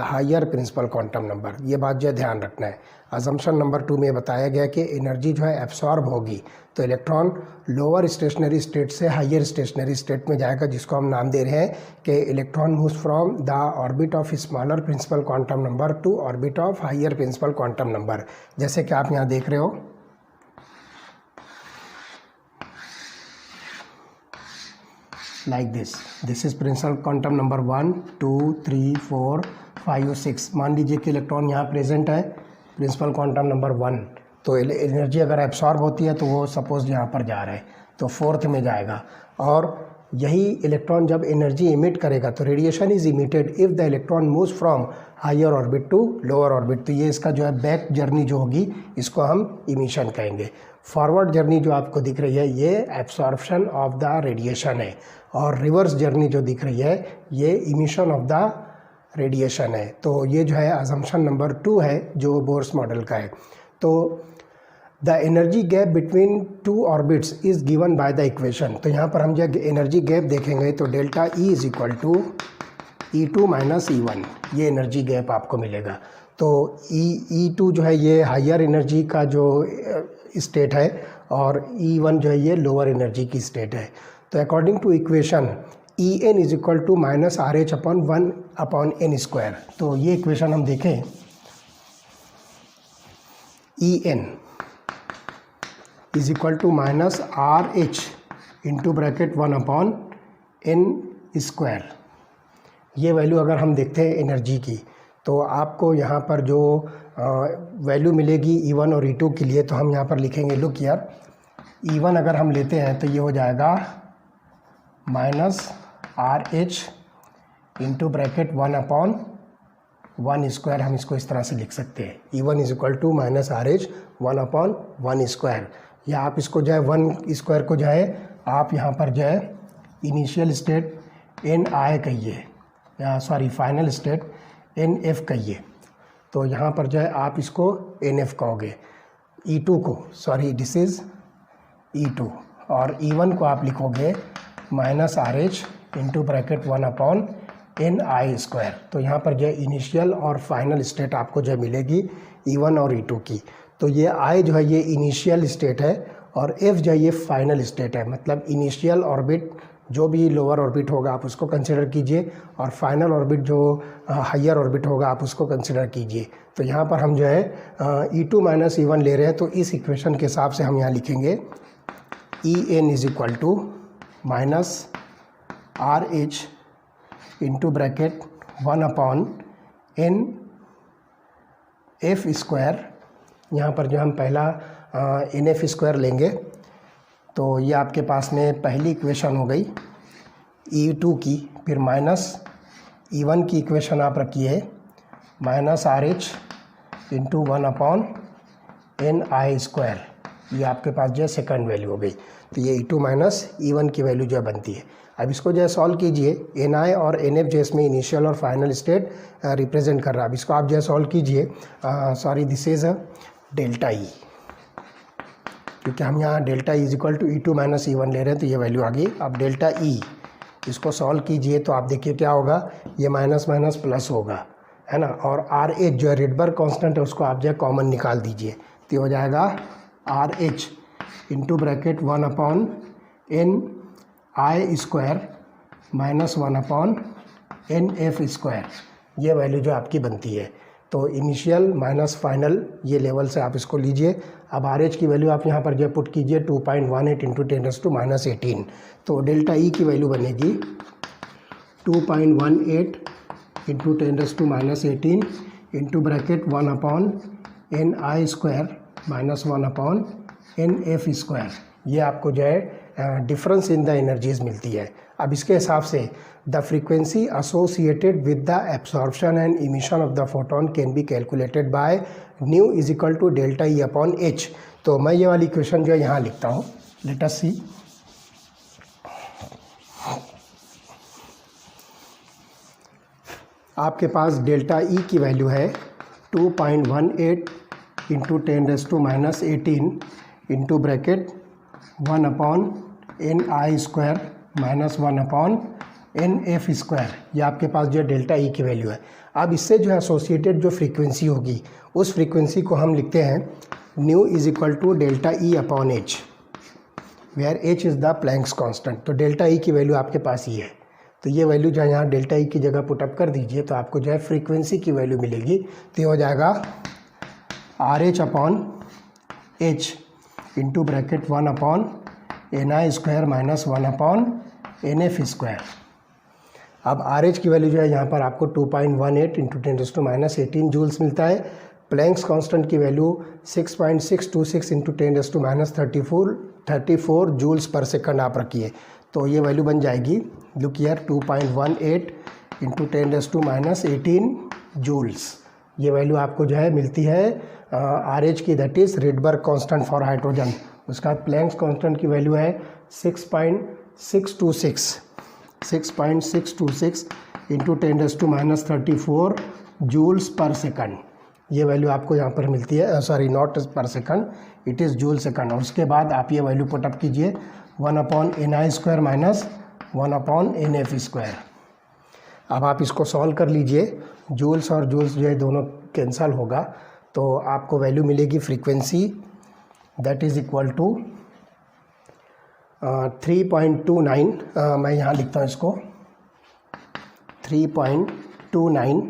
higher principal quantum number। ये बात जो ध्यान रखना है। assumption नंबर 2 में बताया गया कि एनर्जी जो है एब्सॉर्ब होगी तो इलेक्ट्रॉन लोअर स्टेशनरी स्टेट से हायर स्टेशनरी स्टेट में जाएगा, जिसको हम नाम दे रहे हैं कि electron moves from the orbit of smaller principal quantum number to orbit of higher principal quantum number. जैसे कि आप यहाँ देख रहे हो like this is principal quantum number 1 2 3 4 5 6। मान लीजिए कि इलेक्ट्रॉन यहाँ प्रेजेंट है प्रिंसिपल क्वांटम नंबर 1, तो एनर्जी अगर एब्सॉर्ब होती है तो वो सपोज यहाँ पर जा रहा है तो फोर्थ में जाएगा, और यही इलेक्ट्रॉन जब एनर्जी इमिट करेगा तो radiation is emitted if the electron moves from higher orbit to lower orbit. तो ये इसका जो है बैक जर्नी जो होगी इसको हम इमिशन कहेंगे। फॉरवर्ड जर्नी जो आपको दिख रही है ये एब्सॉर्प्शन ऑफ द रेडिएशन है, और रिवर्स जर्नी जो दिख रही है ये इमिशन ऑफ द रेडिएशन है। तो ये जो है अजम्पशन नंबर 2 है जो बोर्स मॉडल का है। तो the energy gap between two orbits is given by the equation. तो यहाँ पर हम जब एनर्जी गैप देखेंगे तो delta E is equal to E2 minus E1, ये एनर्जी गैप आपको मिलेगा। तो E2 जो है ये हायर एनर्जी का जो स्टेट है और E1 जो है ये लोअर एनर्जी की स्टेट है। तो according to equation En is equal to minus RH upon 1 upon n square. तो ये इक्वेशन हम देखें, En is equal to minus RH into bracket 1 upon n square. ये वैल्यू अगर हम देखते हैं एनर्जी की तो आपको यहाँ पर जो वैल्यू मिलेगी E1 और E2 के लिए, तो हम यहाँ पर लिखेंगे लुक यार, E1 अगर हम लेते हैं तो ये हो जाएगा minus RH into bracket 1 upon 1 square. हम इसको इस तरह से लिख सकते हैं, E1 is equal to minus RH 1 upon 1 square. या आप इसको जो है 1 स्क्वायर को जो है आप यहाँ पर जो है इनिशियल स्टेट NI कहिए, या सॉरी फाइनल स्टेट NF कहिए। तो यहाँ पर जो है आप इसको NF कहोगे, E2 को, सॉरी दिस इज़ E2, और E1 को आप लिखोगे -RH इंटू ब्रैकेट 1/NI²। तो यहाँ पर जो है इनिशियल और फाइनल स्टेट आपको जो मिलेगी E1 और E2 की। तो ये I जो है ये इनिशियल स्टेट है और F जो है ये फाइनल स्टेट है। मतलब इनिशियल ऑर्बिट जो भी लोअर ऑर्बिट होगा आप उसको कंसिडर कीजिए, और फाइनल ऑर्बिट जो हायर ऑर्बिट होगा आप उसको कंसिडर कीजिए। तो यहाँ पर हम जो है E2 माइनस E1 ले रहे हैं, तो इस इक्वेशन के हिसाब से हम यहाँ लिखेंगे EN is equal to -RH into bracket 1/NF²। यहाँ पर जो हम पहला NF² लेंगे, तो ये आपके पास में पहली इक्वेशन हो गई E2 की। फिर -E1 की इक्वेशन आप रखिए -RH इंटू 1/NI²। ये आपके पास जो है सेकंड वैल्यू हो गई। तो ये E2 माइनस E1 की वैल्यू जो है बनती है। अब इसको जो है सॉल्व कीजिए। NI और NF जो इसमें इनिशियल और फाइनल स्टेट रिप्रेजेंट कर रहा है। अब इसको आप जो है सॉल्व कीजिए। Sorry this is delta E, क्योंकि हम यहाँ delta E is equal to E2 minus E1 ले रहे हैं, तो ये वैल्यू आ गई। अब डेल्टा E इसको सॉल्व कीजिए तो आप देखिए क्या होगा, ये माइनस माइनस प्लस होगा, है ना। और RH जो है रिडबर्ग कांस्टेंट है उसको आप जो है कॉमन निकाल दीजिए, तो ये हो जाएगा RH into bracket 1/NI² minus 1/NF²। ये वैल्यू जो आपकी बनती है। तो इनिशियल माइनस फाइनल ये लेवल से आप इसको लीजिए। अब RH की वैल्यू आप यहाँ पर जो पुट कीजिए 2.18 इंटू 10⁻18। तो डेल्टा E की वैल्यू बनेगी 2.18 into 10⁻18 into bracket 1/NI² minus 1/NF²। ये आपको जो है डिफरेंस इन द एनर्जीज मिलती है। अब इसके हिसाब से the frequency associated with the absorption and emission of the photon can be calculated by nu is equal to delta E upon H। तो मैं ये वाली इक्वेशन जो है यहाँ लिखता हूँ, लेट अस सी। आपके पास डेल्टा E की वैल्यू है 2.18 into 10⁻18 into bracket 1/NI² minus 1/NF²। ये आपके पास जो डेल्टा E की वैल्यू है। अब इससे जो है एसोसिएटेड जो फ्रीक्वेंसी होगी उस फ्रीक्वेंसी को हम लिखते हैं nu is equal to delta E upon H, where H is the Planck's constant. तो डेल्टा E की वैल्यू आपके पास ये है। तो ये वैल्यू जो है यहाँ डेल्टा E की जगह पुटअप कर दीजिए, तो आपको जो है फ्रीक्वेंसी की वैल्यू मिलेगी। तो ये हो जाएगा RH upon H into bracket 1/NI² minus 1/NF²। अब RH की वैल्यू जो है यहाँ पर आपको 2.18 इंटू 10⁻18 जूल्स मिलता है। प्लैंक्स कांस्टेंट की value 6.626 into 10⁻34 joules per second आप रखिए। तो ये वैल्यू बन जाएगी, लुक हियर, 2.18 इंटू 10⁻18 जूल्स। ये वैल्यू आपको जो है मिलती है RH की, that is Rydberg constant for hydrogen. उसका प्लैंक्स कांस्टेंट की वैल्यू है 6.626 इंटू 10⁻34 जूल्स पर सेकंड। ये वैल्यू आपको यहाँ पर मिलती है, sorry not per second, it is joule second. और उसके बाद आप ये वैल्यू पुटअप कीजिए 1/NI² माइनस 1/NF²। अब आप इसको सॉल्व कर लीजिए। जूल्स और जूल्स जो है दोनों कैंसल होगा, तो आपको वैल्यू मिलेगी frequency that is equal to 3.29। मैं यहाँ लिखता हूँ इसको 3.29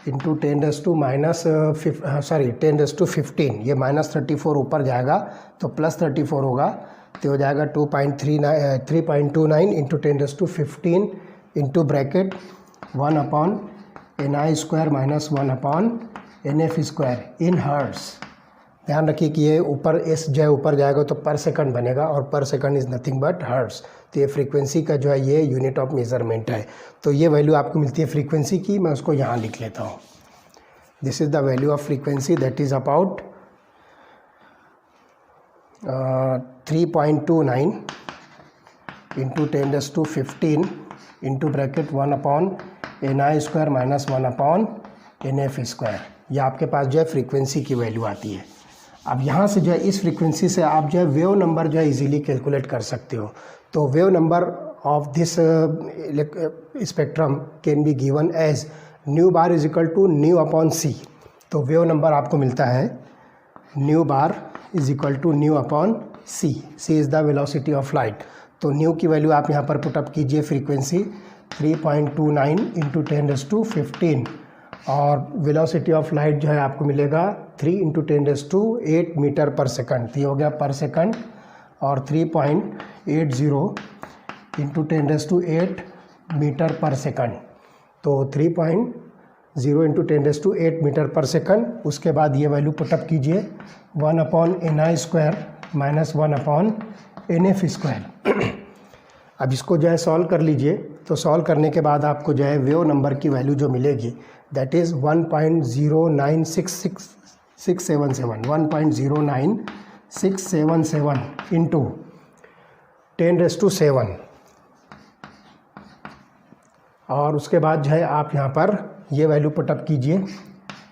इंटू 10⁻15। ये -34 ऊपर जाएगा तो +34 होगा, तो हो जाएगा 3.29 into 10⁻15 into bracket 1/NI² minus 1/NF² इन हर्ट्स। ध्यान रखिए कि ये ऊपर एस जो है ऊपर जाएगा तो पर सेकंड बनेगा, और per second is nothing but hertz. तो ये फ्रीक्वेंसी का जो है ये यूनिट ऑफ मेजरमेंट है। तो ये वैल्यू आपको मिलती है फ्रीक्वेंसी की। मैं उसको यहाँ लिख लेता हूँ, this is the value of frequency that is about 3.29 into 10⁻15 into bracket 1/ni² minus 1/nf²। ये आपके पास जो है फ्रीक्वेंसी की वैल्यू आती है। अब यहाँ से जो है इस फ्रीक्वेंसी से आप जो है वेव नंबर जो है इजीली कैलकुलेट कर सकते हो। तो wave number of this spectrum can be given as nu bar is equal to nu upon c. तो वेव नंबर आपको मिलता है nu bar is equal to nu upon c. C is the velocity of light. तो nu की वैल्यू आप यहाँ पर पुटअप कीजिए, फ्रीक्वेंसी 3.29 इंटू 10⁻15 और वेलोसिटी ऑफ लाइट जो है आपको मिलेगा 3 इंटू 10⁸ मीटर पर सेकंड। तो ये हो गया पर सेकंड और 3.80 इंटू 10⁸ मीटर पर सेकंड। तो 3.0 इंटू 10⁸ मीटर पर सेकंड। उसके बाद ये वैल्यू पुटअप कीजिए 1/ni² माइनस 1/nf²। अब इसको जो है सॉल्व कर लीजिए। तो सॉल्व करने के बाद आपको जो है वेव नंबर की वैल्यू जो मिलेगी दैट इज़ 1.09677 1.09677 इंटू 10⁻7। और उसके बाद जो है आप यहाँ पर ये वैल्यू पुटअप कीजिए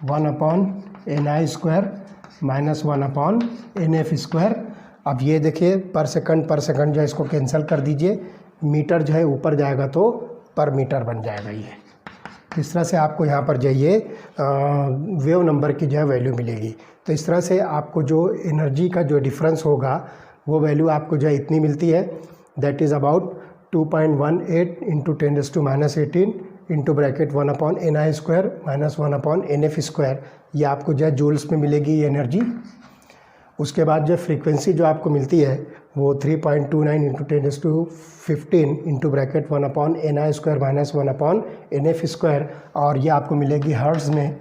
1/ni² माइनस 1/nf²। अब ये देखिए पर सेकंड जो है इसको कैंसिल कर दीजिए, मीटर जो है ऊपर जाएगा तो पर मीटर बन जाएगा। ये इस तरह से आपको यहाँ पर जो ये वेव नंबर की जो है वैल्यू मिलेगी। तो इस तरह से आपको जो एनर्जी का जो डिफरेंस होगा वो वैल्यू आपको जो है इतनी मिलती है, that is about 2.18 into 10⁻18 into bracket 1/ni² minus 1/nf²। ये आपको जो है जूल्स में मिलेगी ये एनर्जी। उसके बाद जो फ्रीक्वेंसी जो आपको मिलती है वो 3.29 into 10⁻15 into bracket 1/ni² minus 1/nf², और ये आपको मिलेगी हर्ट्ज़ में।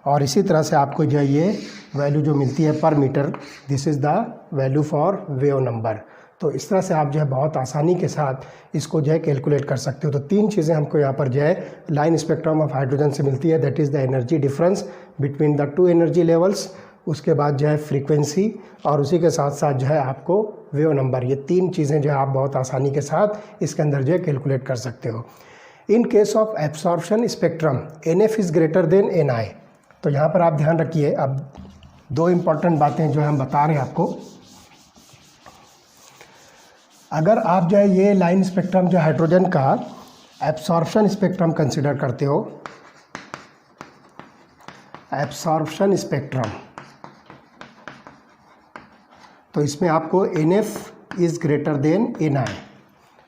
और इसी तरह से आपको जो है ये वैल्यू जो मिलती है per metre, this is the value for wave number. तो इस तरह से आप जो है बहुत आसानी के साथ इसको जो है कैलकुलेट कर सकते हो। तो तीन चीज़ें हमको यहाँ पर जो है लाइन स्पेक्ट्रम ऑफ हाइड्रोजन से मिलती है, that is the energy difference between the two energy levels, उसके बाद जो है फ्रीक्वेंसी, और उसी के साथ साथ जो है आपको वेव नंबर। ये तीन चीज़ें जो है आप बहुत आसानी के साथ इसके अंदर जो है कैलकुलेट कर सकते हो। In case of absorption spectrum NF is greater than NI। तो यहाँ पर आप ध्यान रखिए, अब दो इम्पॉर्टेंट बातें जो हम बता रहे हैं आपको। अगर आप जो है ये लाइन स्पेक्ट्रम जो हाइड्रोजन का एब्सॉर्प्शन स्पेक्ट्रम कंसिडर करते हो, एब्सॉर्प्शन स्पेक्ट्रम, तो इसमें आपको NF is greater than NI,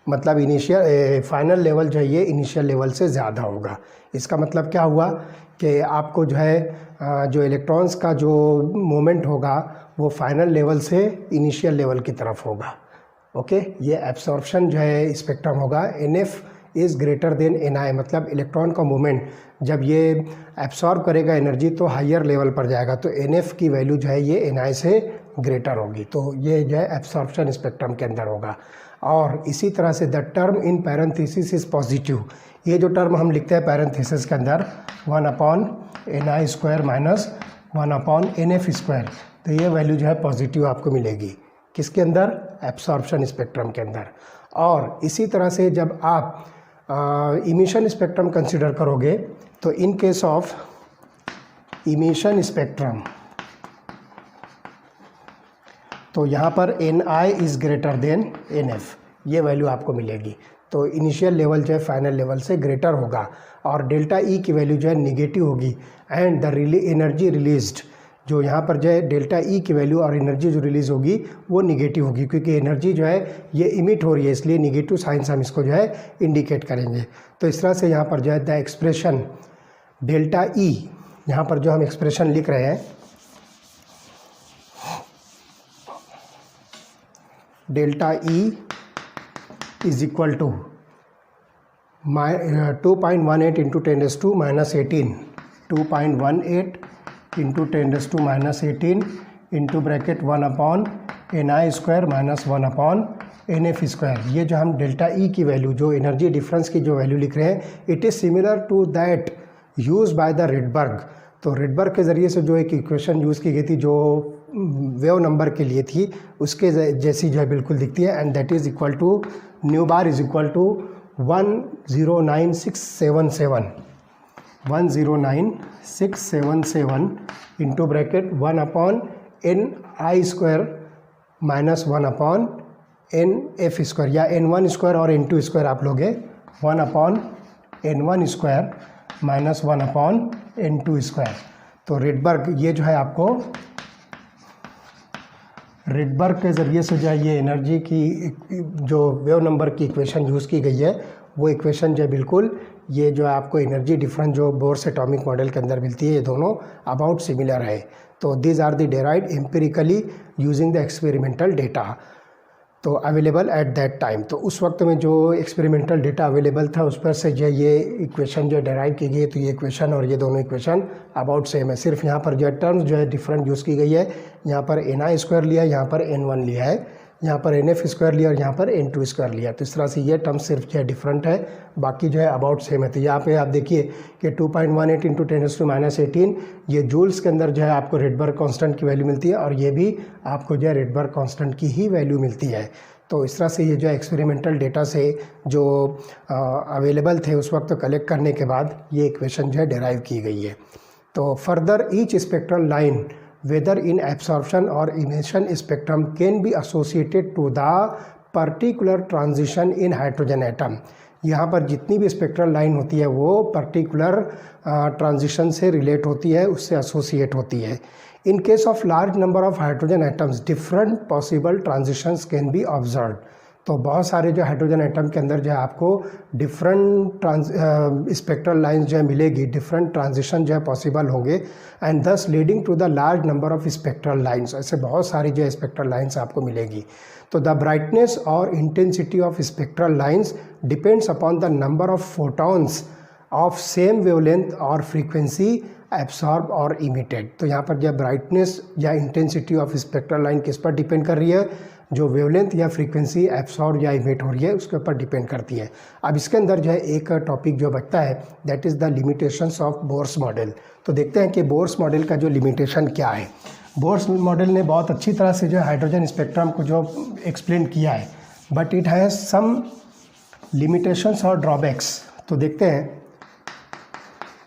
मतलब इनिशियल फाइनल लेवल जो है ये इनिशियल लेवल से ज़्यादा होगा। इसका मतलब क्या हुआ कि आपको जो है जो इलेक्ट्रॉन्स का जो मोमेंट होगा वो फाइनल लेवल से इनिशियल लेवल की तरफ होगा। ओके, ये एब्सॉर्प्शन जो है स्पेक्ट्रम होगा। NF is greater than NI, मतलब इलेक्ट्रॉन का मूवमेंट जब ये एब्सॉर्ब करेगा एनर्जी तो हायर लेवल पर जाएगा, तो NF की वैल्यू जो है ये NI से ग्रेटर होगी। तो ये जो है एब्सॉर्प्शन स्पेक्ट्रम के अंदर होगा। और इसी तरह से the term in parenthesis is positive. ये जो टर्म हम लिखते हैं पैरेंथेसिस के अंदर 1/ni² माइनस 1/nf², तो ये वैल्यू जो है पॉजिटिव आपको मिलेगी। किसके अंदर? एब्सॉर्प्शन स्पेक्ट्रम के अंदर। और इसी तरह से जब आप इमिशन स्पेक्ट्रम कंसिडर करोगे तो in case of emission spectrum, तो यहाँ पर Ni is greater than NF, ये वैल्यू आपको मिलेगी। तो इनिशियल लेवल जो है फाइनल लेवल से ग्रेटर होगा, और डेल्टा E की वैल्यू जो है निगेटिव होगी, एंड द एनर्जी रिलीज्ड, जो यहाँ पर जो है डेल्टा E की वैल्यू और एनर्जी जो रिलीज़ होगी वो निगेटिव होगी, क्योंकि एनर्जी जो है ये इमिट हो रही है, इसलिए निगेटिव साइन से हम इसको जो है इंडिकेट करेंगे। तो इस तरह से यहाँ पर जो है द एक्सप्रेशन डेल्टा E, यहाँ पर जो हम एक्सप्रेशन लिख रहे हैं delta E is equal to 2.18 into 10⁻⁻18 2.18 into 10⁻⁻18 into bracket 1/ni² minus 1/nf²। ये जो हम डेल्टा E की वैल्यू, जो एनर्जी डिफरेंस की जो वैल्यू लिख रहे हैं, it is similar to that use by the Rydberg. तो रिडबर्ग के ज़रिए से जो एक इक्वेशन यूज़ की गई थी, जो वेव नंबर के लिए थी उसके जैसी जो है बिल्कुल दिखती है, and that is equal to nu bar is equal to 109,677 into bracket 1/n² minus 1/nf² या n1² और n2² आप लोगे 1/n1² माइनस 1/n2²। तो रिडबर्ग ये जो है आपको रिडबर्ग के ज़रिए से जो है ये एनर्जी की जो वेव नंबर की इक्वेशन यूज़ की गई है वो इक्वेशन जो है बिल्कुल ये जो है आपको एनर्जी डिफरेंस जो बोर्स एटॉमिक मॉडल के अंदर मिलती है ये दोनों अबाउट सिमिलर है। तो these are the derived empirically using the experimental data तो अवेलेबल एट दैट टाइम। तो उस वक्त में जो एक्सपेरिमेंटल डेटा अवेलेबल था उस पर से जो ये इक्वेशन जो डेराइव की गई है, तो ये इक्वेशन और ये दोनों इक्वेशन अबाउट सेम है। सिर्फ यहाँ पर जो है टर्म्स जो है डिफरेंट यूज़ की गई है। यहाँ पर ni² लिया, यहाँ पर n1 लिया है, यहाँ पर nf² लिया और यहाँ पर n2² लिया। तो इस तरह से ये टर्म सिर्फ जो है डिफरेंट है, बाकी जो है अबाउट सेम है। तो यहाँ पे आप देखिए कि 2.18 × 10⁻18 ये जूल्स के अंदर जो है आपको रिडबर्ग कांस्टेंट की वैल्यू मिलती है और ये भी आपको जो है रिडबर्ग कांस्टेंट की ही वैल्यू मिलती है। तो इस तरह से ये जो एक्सपेरिमेंटल डेटा से जो अवेलेबल थे उस वक्त कलेक्ट करने के बाद ये इक्वेशन जो है डेराइव की गई है। तो further each spectral line whether in absorption or emission spectrum can be associated to the particular transition in hydrogen atom। यहाँ पर जितनी भी स्पेक्ट्रल लाइन होती है वो पर्टिकुलर ट्रांजिशन से रिलेट होती है, उससे एसोसिएट होती है। In case of large number of hydrogen atoms different possible transitions can be observed. तो बहुत सारे जो हाइड्रोजन एटम के अंदर जो है आपको डिफरेंट स्पेक्ट्रल लाइंस जो है मिलेगी, डिफरेंट ट्रांजिशन जो है पॉसिबल होंगे, and this leading to the large number of spectral lines. ऐसे बहुत सारी जो है स्पेक्ट्रल लाइंस आपको मिलेगी। तो द ब्राइटनेस और intensity of spectral lines depends upon the number of photons of same wavelength और फ्रीक्वेंसी एब्सॉर्ब और इमिटेड। तो यहाँ पर जो ब्राइटनेस या इंटेंसिटी ऑफ स्पेक्ट्रल लाइन किस पर डिपेंड कर रही है, जो वेवलेंथ या फ्रीक्वेंसी एब्सॉर्ब या इमिट हो रही है उसके ऊपर डिपेंड करती है। अब इसके अंदर जो है एक टॉपिक जो बचता है that is the limitations of Bohr's model. तो देखते हैं कि बोर्स मॉडल का जो लिमिटेशन क्या है। बोर्स मॉडल ने बहुत अच्छी तरह से जो हाइड्रोजन स्पेक्ट्रम को जो एक्सप्लेन किया है, but it has some limitations और ड्रॉबैक्स। तो देखते हैं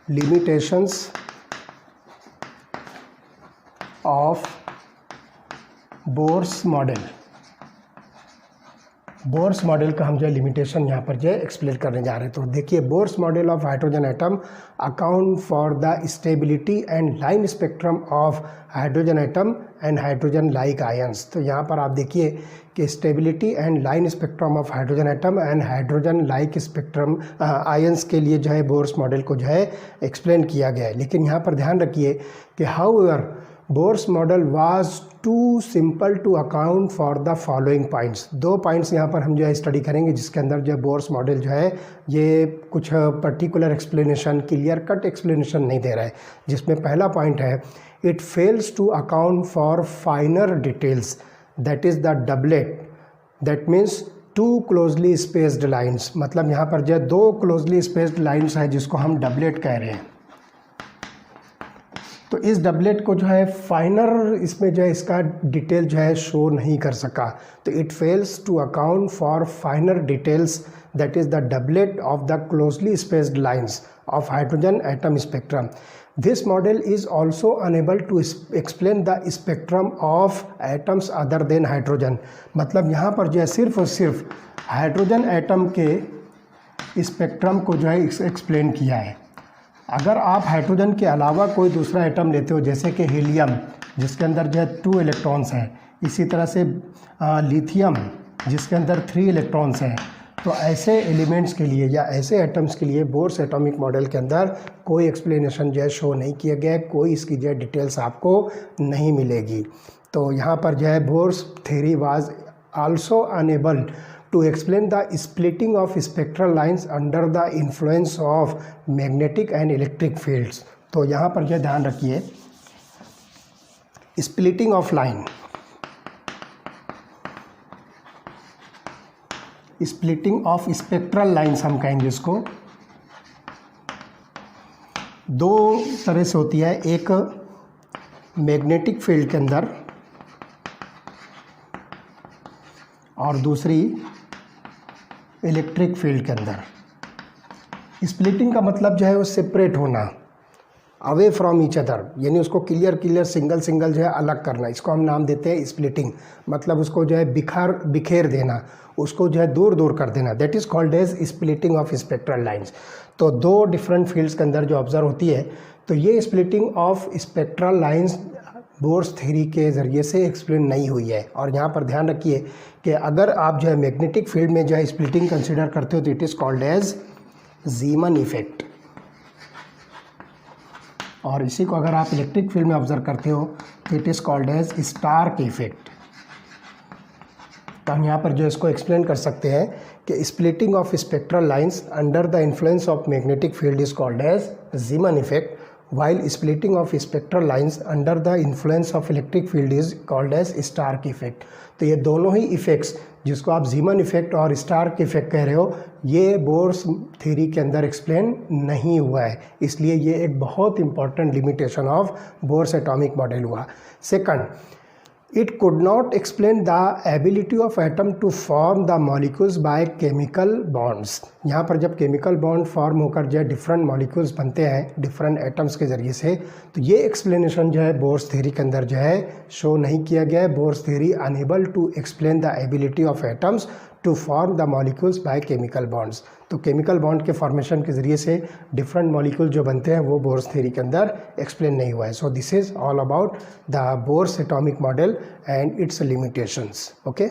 limitations of Bohr's model. Bohr's model का हम जो है लिमिटेशन यहाँ पर जो है एक्सप्लेन करने जा रहे हैं। तो देखिए Bohr's model of hydrogen atom account for the stability and line spectrum of hydrogen atom and hydrogen like ions. तो यहाँ पर आप देखिए कि stability and line spectrum of hydrogen atom and hydrogen like spectrum ions के लिए जो है बोर्स मॉडल को जो है एक्सप्लेन किया गया है। लेकिन यहाँ पर ध्यान रखिए कि however Bohr's model was too simple to account for the following points. दो पॉइंट्स यहाँ पर हम जो है स्टडी करेंगे जिसके अंदर जो बोर्स मॉडल जो है ये कुछ particular explanation, clear cut explanation नहीं दे रहा है। जिसमें पहला पॉइंट है it fails to account for finer details that is the doublet, that means two closely spaced lines. मतलब यहाँ पर जो है दो क्लोजली स्पेस्ड लाइन्स है जिसको हम डबलेट कह रहे हैं। तो इस डबलेट को जो है फाइनर इसमें जो है इसका डिटेल जो है शो नहीं कर सका। तो it fails to account for finer details that is the doublet of the closely spaced lines of hydrogen atom spectrum. This model is also unable to explain the spectrum of atoms other than hydrogen. मतलब यहाँ पर जो है सिर्फ और सिर्फ hydrogen atom के spectrum को जो है एक्सप्लेन किया है। अगर आप हाइड्रोजन के अलावा कोई दूसरा एटम लेते हो जैसे कि हीलियम जिसके अंदर जो है 2 इलेक्ट्रॉन्स हैं, इसी तरह से लिथियम जिसके अंदर 3 इलेक्ट्रॉन्स हैं, तो ऐसे एलिमेंट्स के लिए या ऐसे एटम्स के लिए बोर्स एटॉमिक मॉडल के अंदर कोई एक्सप्लेनेशन जो है शो नहीं किया गया है, कोई इसकी जो है डिटेल्स आपको नहीं मिलेगी। तो यहाँ पर जो है Bohr's theory was also unable to explain the splitting of spectral lines under the influence of magnetic and electric fields। तो यहाँ पर जो ध्यान रखिए splitting of line, splitting of spectral lines हम कहेंगे इसको, दो तरह से होती है। एक मैग्नेटिक फील्ड के अंदर और दूसरी इलेक्ट्रिक फील्ड के अंदर। स्प्लिटिंग का मतलब जो है वो सेपरेट होना, अवे फ्रॉम ईच अदर, यानी उसको क्लियर सिंगल जो है अलग करना, इसको हम नाम देते हैं स्प्लिटिंग। मतलब उसको जो है बिखेर देना, उसको जो है दूर कर देना, that is called as splitting of spectral lines. तो दो डिफरेंट फील्ड्स के अंदर जो ऑब्जर्व होती है, तो ये splitting of spectral lines bourse theory के ज़रिए से एक्सप्लेन नहीं हुई है। और यहाँ पर ध्यान रखिए कि अगर आप जो है मैग्नेटिक फील्ड में जो है स्प्लिटिंग कंसिडर करते हो तो it is called as Zeeman effect, और इसी को अगर आप इलेक्ट्रिक फील्ड में ऑब्जर्व करते हो तो it is called as Stark effect. तो हम यहाँ पर जो इसको एक्सप्लेन कर सकते हैं कि splitting of spectral lines under the influence of magnetic field is called as Zeeman effect, while splitting of spectral lines under the influence of electric field is called as stark effect। तो ये दोनों ही effects जिसको आप ज़ीमन effect और Stark effect कह रहे हो, ये बोर्स थ्योरी के अंदर एक्सप्लेन नहीं हुआ है, इसलिए ये एक बहुत important limitation of Bohr's atomic model हुआ। Second, it could not explain the ability of atom to form the molecules by chemical bonds। यहाँ पर जब केमिकल बॉन्ड फॉर्म होकर जो है डिफरेंट मॉलिक्यूल्स बनते हैं डिफरेंट एटम्स के ज़रिए से, तो ये एक्सप्लेनेशन जो है बोर्स थ्योरी के अंदर जो है शो नहीं किया गया है। Bohr's theory unable to explain the ability of atoms to form the molecules by chemical bonds. तो केमिकल बॉन्ड के फॉर्मेशन के ज़रिए से डिफरेंट मॉलिक्यूल जो बनते हैं वो बोर्स थ्योरी के अंदर एक्सप्लेन नहीं हुआ है। So this is all about the bourse atomic model and it's limitations. Okay.